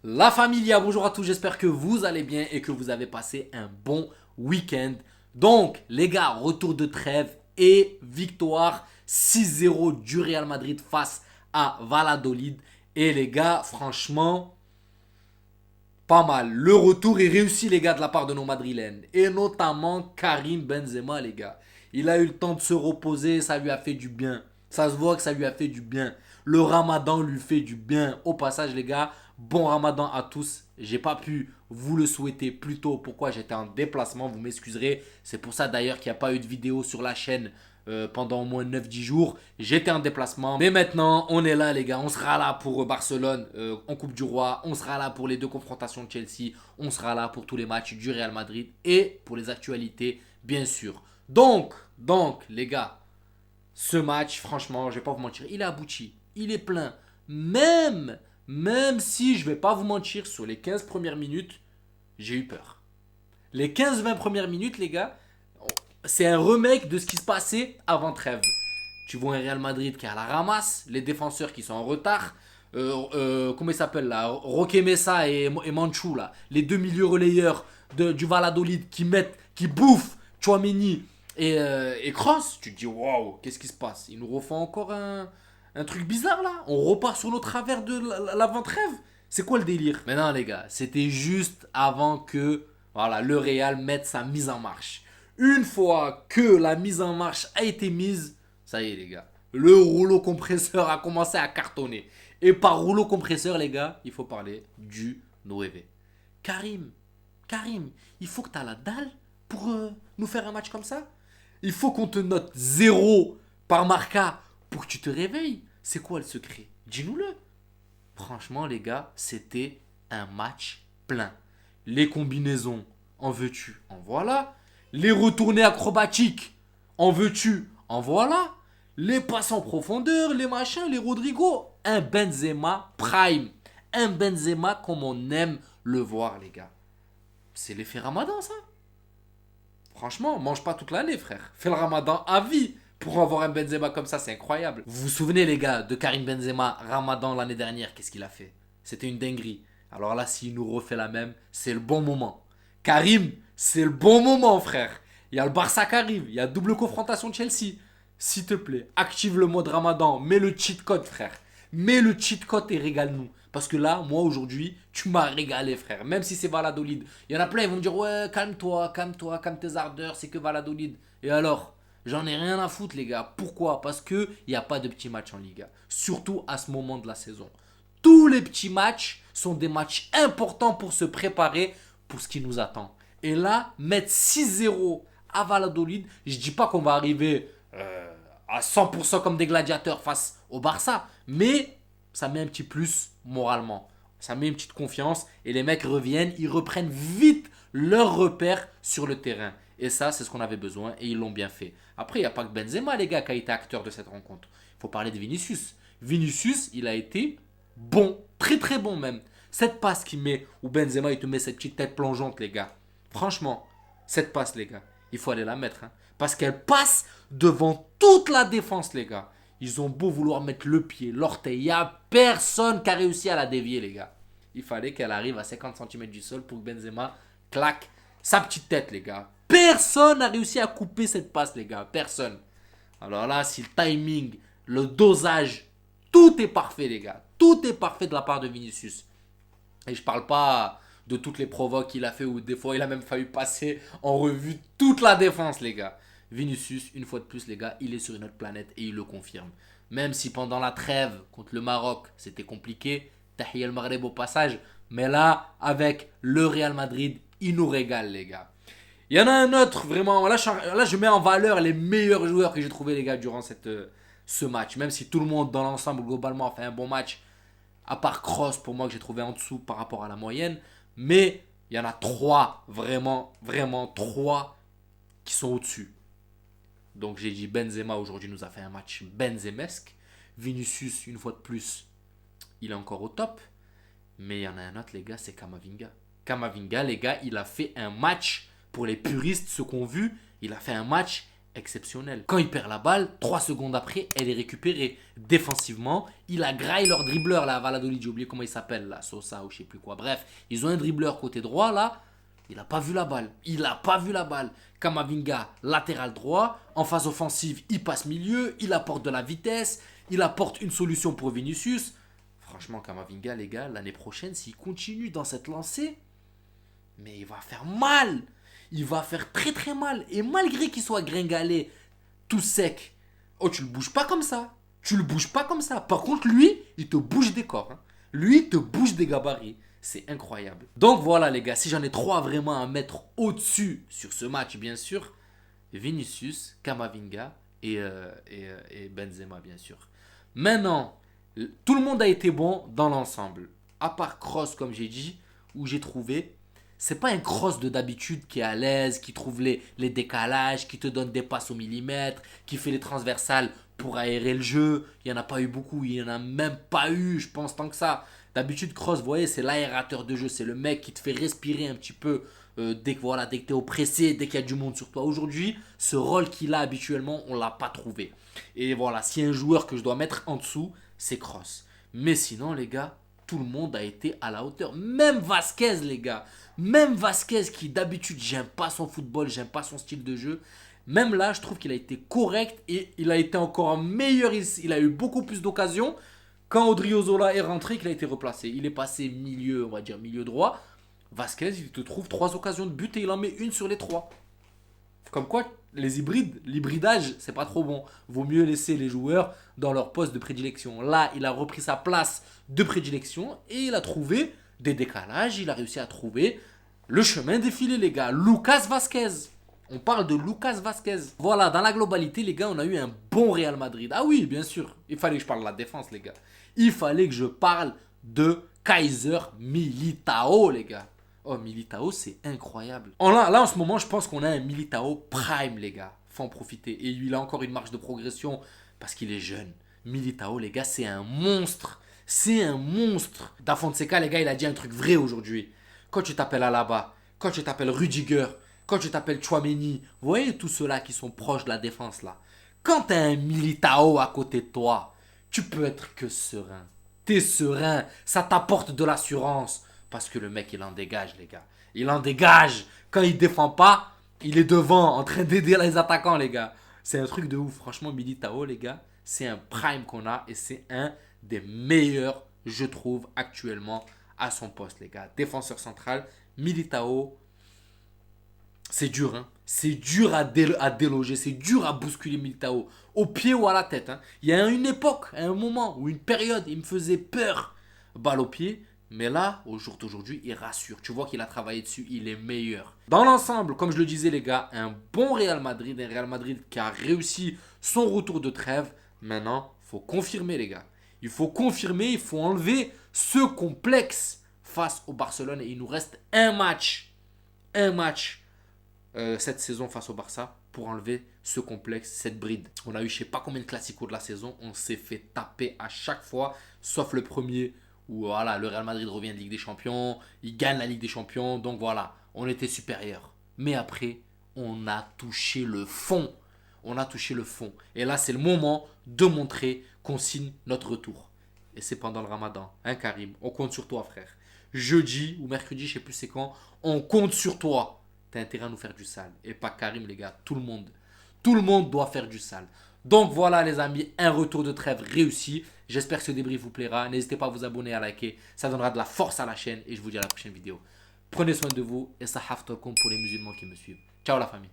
La familia, bonjour à tous, j'espère que vous allez bien et que vous avez passé un bon week-end. Donc, les gars, retour de trêve et victoire 6-0 du Real Madrid face à Valladolid. Et les gars, franchement, pas mal. Le retour est réussi, les gars, de la part de nos Madrilènes. Et notamment Karim Benzema, les gars. Il a eu le temps de se reposer, ça lui a fait du bien. Ça se voit que ça lui a fait du bien. Le ramadan lui fait du bien. Au passage, les gars, bon ramadan à tous. J'ai pas pu vous le souhaiter plus tôt. Pourquoi j'étais en déplacement, vous m'excuserez. C'est pour ça d'ailleurs qu'il n'y a pas eu de vidéo sur la chaîne pendant au moins 9-10 jours. J'étais en déplacement. Mais maintenant, on est là, les gars. On sera là pour Barcelone en Coupe du Roi. On sera là pour les deux confrontations de Chelsea. On sera là pour tous les matchs du Real Madrid. Et pour les actualités, bien sûr. Donc, les gars, ce match, franchement, je vais pas vous mentir, il est abouti. Il est plein. Même si je vais pas vous mentir, sur les 15 premières minutes, j'ai eu peur. Les 15-20 premières minutes, les gars, c'est un remake de ce qui se passait avant trêve. Tu vois un Real Madrid qui est à la ramasse, les défenseurs qui sont en retard. Comment il s'appelle là, Roque Mesa et Manchou là, les deux milieux relayeurs du Valladolid qui bouffent Chouameni et Kroos. Tu te dis waouh, qu'est-ce qui se passe? Ils nous refont encore un truc bizarre là. On repart sur nos travers de l'avant-trêve. C'est quoi le délire? Mais non les gars, c'était juste avant que voilà, le Real mette sa mise en marche. Une fois que la mise en marche a été mise, ça y est les gars, le rouleau compresseur a commencé à cartonner. Et par rouleau compresseur les gars, il faut parler du Noévé. Karim, Karim, il faut que tu as la dalle pour nous faire un match comme ça. Il faut qu'on te note 0 par Marca pour que tu te réveilles. C'est quoi le secret? Dis-nous-le. Franchement, les gars, c'était un match plein. Les combinaisons, en veux-tu, en voilà. Les retournées acrobatiques, en veux-tu, en voilà. Les passes en profondeur, les machins, les Rodrigo. Un Benzema prime. Un Benzema comme on aime le voir, les gars. C'est l'effet Ramadan, ça. Franchement, mange pas toute l'année, frère. Fais le Ramadan à vie pour avoir un Benzema comme ça, c'est incroyable. Vous vous souvenez, les gars, de Karim Benzema, Ramadan l'année dernière, qu'est-ce qu'il a fait? C'était une dinguerie. Alors là, s'il nous refait la même, c'est le bon moment. Karim, c'est le bon moment, frère. Il y a le Barça qui arrive, il y a double confrontation de Chelsea. S'il te plaît, active le mode Ramadan, mets le cheat code, frère. Mets le cheat code et régale-nous. Parce que là, moi aujourd'hui, tu m'as régalé, frère. Même si c'est Valladolid. Il y en a plein, ils vont me dire ouais, calme-toi, calme-toi, calme tes ardeurs, c'est que Valladolid. Et alors, j'en ai rien à foutre, les gars. Pourquoi? Parce qu'il n'y a pas de petits matchs en Liga. Surtout à ce moment de la saison. Tous les petits matchs sont des matchs importants pour se préparer pour ce qui nous attend. Et là, mettre 6-0 à Valladolid, je dis pas qu'on va arriver à 100% comme des gladiateurs face au Barça, mais ça met un petit plus moralement. Ça met une petite confiance et les mecs reviennent, ils reprennent vite leurs repères sur le terrain. Et ça, c'est ce qu'on avait besoin et ils l'ont bien fait. Après, il n'y a pas que Benzema, les gars, qui a été acteur de cette rencontre. Il faut parler de Vinicius. Vinicius, il a été bon, très très bon même. Cette passe qu'il met, où Benzema, il te met cette petite tête plongeante, les gars. Franchement, cette passe, les gars, il faut aller la mettre. Hein, parce qu'elle passe devant toute la défense, les gars. Ils ont beau vouloir mettre le pied, l'orteil. Il n'y a personne qui a réussi à la dévier, les gars. Il fallait qu'elle arrive à 50 cm du sol pour que Benzema claque sa petite tête, les gars. Personne n'a réussi à couper cette passe, les gars. Personne. Alors là, si le timing, le dosage, tout est parfait, les gars. Tout est parfait de la part de Vinicius. Et je parle pas de toutes les provoques qu'il a fait où des fois il a même fallu passer en revue toute la défense, les gars. Vinicius, une fois de plus, les gars, il est sur une autre planète et il le confirme. Même si pendant la trêve contre le Maroc, c'était compliqué, Tahia el Maghreb au passage, mais là, avec le Real Madrid, il nous régale, les gars. Il y en a un autre, vraiment, là je mets en valeur les meilleurs joueurs que j'ai trouvés, les gars, durant ce match. Même si tout le monde, dans l'ensemble, globalement, a fait un bon match, à part Kroos, pour moi, que j'ai trouvé en dessous par rapport à la moyenne. Mais il y en a trois, vraiment trois, qui sont au-dessus. Donc j'ai dit Benzema aujourd'hui nous a fait un match benzemesque. Vinicius, une fois de plus, il est encore au top. Mais il y en a un autre, les gars, c'est Kamavinga. Kamavinga, les gars, il a fait un match, pour les puristes, ceux qu'on vu, il a fait un match exceptionnelle. Quand il perd la balle, 3 secondes après, elle est récupérée. Défensivement, il a graillé leur dribbleur là à Valladolid, j'ai oublié comment il s'appelle là, Sosa ou je sais plus quoi. Bref, ils ont un dribbleur côté droit là, il n'a pas vu la balle. Il n'a pas vu la balle. Kamavinga, latéral droit, en phase offensive, il passe milieu, il apporte de la vitesse, il apporte une solution pour Vinicius. Franchement, Kamavinga, les gars, l'année prochaine, s'il continue dans cette lancée, mais il va faire mal. Il va faire très très mal. Et malgré qu'il soit gringalé, tout sec, oh, tu le bouges pas comme ça. Tu le bouges pas comme ça. Par contre, lui, il te bouge des corps. Hein. Lui, il te bouge des gabarits. C'est incroyable. Donc voilà, les gars, si j'en ai 3 vraiment à mettre au-dessus sur ce match, bien sûr, Vinicius, Kamavinga et Benzema, bien sûr. Maintenant, tout le monde a été bon dans l'ensemble. À part Kroos, comme j'ai dit, où j'ai trouvé, c'est pas un Kroos de d'habitude qui est à l'aise, qui trouve les décalages, qui te donne des passes au millimètre, qui fait les transversales pour aérer le jeu. Il n'y en a pas eu beaucoup, il n'y en a même pas eu, je pense, tant que ça. D'habitude, Kroos, vous voyez, c'est l'aérateur de jeu, c'est le mec qui te fait respirer un petit peu dès que tu es oppressé, dès qu'il y a du monde sur toi. Aujourd'hui, ce rôle qu'il a habituellement, on ne l'a pas trouvé. Et voilà, s'il y a un joueur que je dois mettre en dessous, c'est Kroos. Mais sinon, les gars, tout le monde a été à la hauteur. Même Vasquez, les gars. Même Vasquez, qui d'habitude, j'aime pas son football, j'aime pas son style de jeu. Même là, je trouve qu'il a été correct et il a été encore meilleur. Il a eu beaucoup plus d'occasions. Quand Odriozola est rentré, qu'il a été replacé. Il est passé milieu, on va dire milieu droit. Vasquez, il te trouve 3 occasions de but et il en met une sur les 3. Comme quoi, les hybrides, l'hybridage, c'est pas trop bon. Vaut mieux laisser les joueurs dans leur poste de prédilection. Là, il a repris sa place de prédilection et il a trouvé des décalages. Il a réussi à trouver le chemin défilé, les gars. Lucas Vasquez. On parle de Lucas Vasquez. Voilà, dans la globalité, les gars, on a eu un bon Real Madrid. Ah oui, bien sûr. Il fallait que je parle de la défense, les gars. Il fallait que je parle de Kaiser Militao, les gars. Oh, Militao, c'est incroyable. Là, en ce moment, je pense qu'on a un Militao prime, les gars. Faut en profiter. Et il a encore une marge de progression parce qu'il est jeune. Militao, les gars, c'est un monstre. C'est un monstre. Da Fonseca, les gars, il a dit un truc vrai aujourd'hui. Quand tu t'appelles Alaba, quand tu t'appelles Rudiger, quand tu t'appelles Tchouaméni, vous voyez tous ceux-là qui sont proches de la défense, là. Quand tu as un Militao à côté de toi, tu peux être que serein. T'es serein. Ça t'apporte de l'assurance. Parce que le mec, il en dégage, les gars. Il en dégage. Quand il défend pas, il est devant, en train d'aider les attaquants, les gars. C'est un truc de ouf. Franchement, Militao, les gars, c'est un prime qu'on a. Et c'est un des meilleurs, je trouve, actuellement, à son poste, les gars. Défenseur central, Militao, c'est dur, hein. C'est dur à déloger, c'est dur à bousculer Militao, au pied ou à la tête. Hein. Il y a une époque, un moment, ou une période, il me faisait peur, balle au pied. Mais là, au jour d'aujourd'hui, il rassure. Tu vois qu'il a travaillé dessus, il est meilleur. Dans l'ensemble, comme je le disais les gars, un bon Real Madrid, un Real Madrid qui a réussi son retour de trêve. Maintenant, il faut confirmer les gars. Il faut confirmer, il faut enlever ce complexe face au Barcelone. Et il nous reste un match cette saison face au Barça pour enlever ce complexe, cette bride. On a eu je sais pas combien de classicos de la saison, on s'est fait taper à chaque fois, sauf le premier où voilà, le Real Madrid revient de Ligue des Champions, il gagne la Ligue des Champions, donc voilà, on était supérieur. Mais après, on a touché le fond. On a touché le fond. Et là, c'est le moment de montrer qu'on signe notre retour. Et c'est pendant le Ramadan. Hein, Karim? On compte sur toi, frère. Jeudi ou mercredi, je sais plus c'est quand, on compte sur toi. T'as intérêt à nous faire du sale. Et pas Karim, les gars, tout le monde. Tout le monde doit faire du sale. Donc voilà les amis, un retour de trêve réussi. J'espère que ce débrief vous plaira. N'hésitez pas à vous abonner, à liker. Ça donnera de la force à la chaîne. Et je vous dis à la prochaine vidéo. Prenez soin de vous et sahaf tokum pour les musulmans qui me suivent. Ciao la famille.